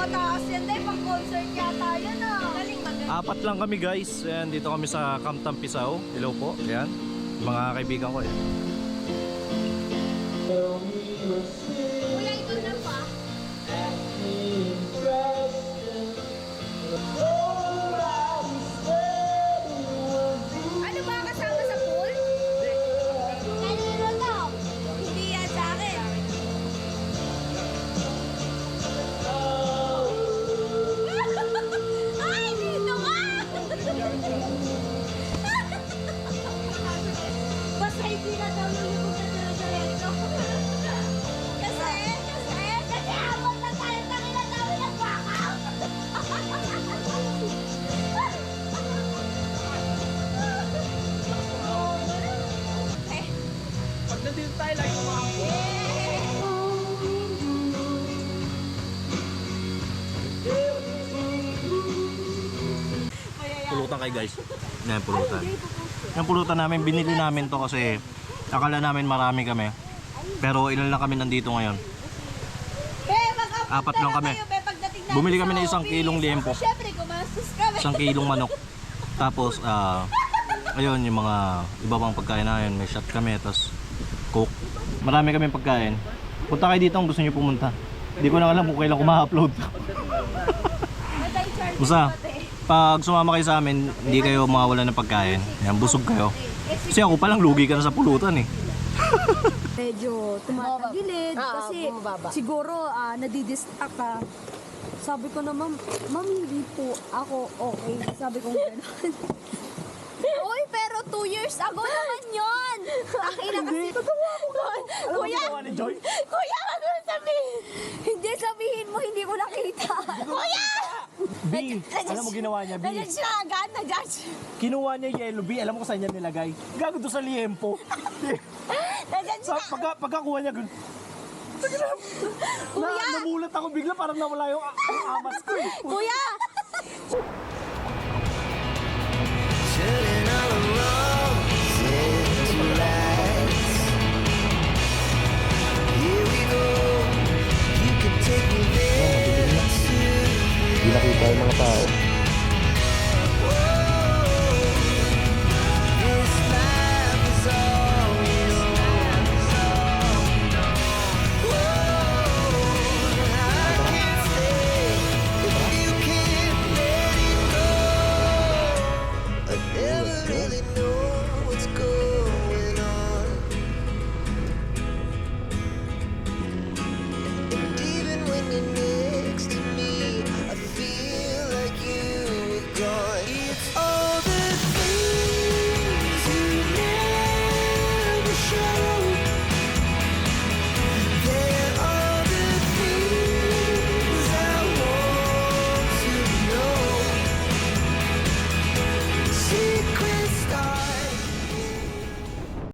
mataas yan dahil pang concert yata yun ah. Apat lang kami guys. Ayan, dito kami sa Camp Tampisaw. Hello po. Ayan, mga kaibigan ko eh. Kuya, ikaw na pa. Ano ba kasama sa pool? Kanino to? Hindi yan sa akin. Ay, dito ka! Basta hindi na daw lulubog na diretso. Kasi habang nagkalitang ilan namin nag-walkout. Pag nandito tayo, lagi kumakapo. Pulutan kayo guys. Yan, pulutan. Yung pulutan namin, binili namin to kasi akala namin marami kami. Pero ilan lang kami nandito ngayon. Apat lang kami. Bumili kami ng 1 kilong liempo. Siyempre, gumastos kami. 1 kilong manok. Tapos, ayun, yung mga iba pang pagkain na yun. May shot kami, tapos coke. Marami kami pagkain. Punta kayo dito kung gusto nyo pumunta. Hindi ko na alam kung kailan ko ma-upload. Basta, pag sumama kayo sa amin, hindi kayo mawawala ng pagkain. Yan, busog kayo. Kasi ako palang lugi ka na sa pulutan eh. Medyo tumatagilid kasi siguro nadidistract ka. Sabi ko naman, ma'am, hindi po ako okay. Sabi ko gano'n. Uy, pero 2 years ago naman yun. Takina kasi. Kuya, kuya, wag mo sabihin. Hindi, sabihin mo, hindi ko nakita. Kuya! B, alam mo ginawa niya, B. Nag-judge siya agad, nag-judge. Kinuha niya yellow, B. Alam mo kung saan niya nilagay? Gago doon sa liempo. Nag-judge Sa siya. pagkakuha niya, Kuya! namulat ako bigla, parang nawala yung amas ko eh. Kuya! Turning all the roses to lights. Here we go. You can take me there too. Hindi nakita yung mga tao. This life is all we know. I can't stay if you can't let it go. I never really know what's going on. And even when you're next to me, I feel like you were gone. It's all the things you never show.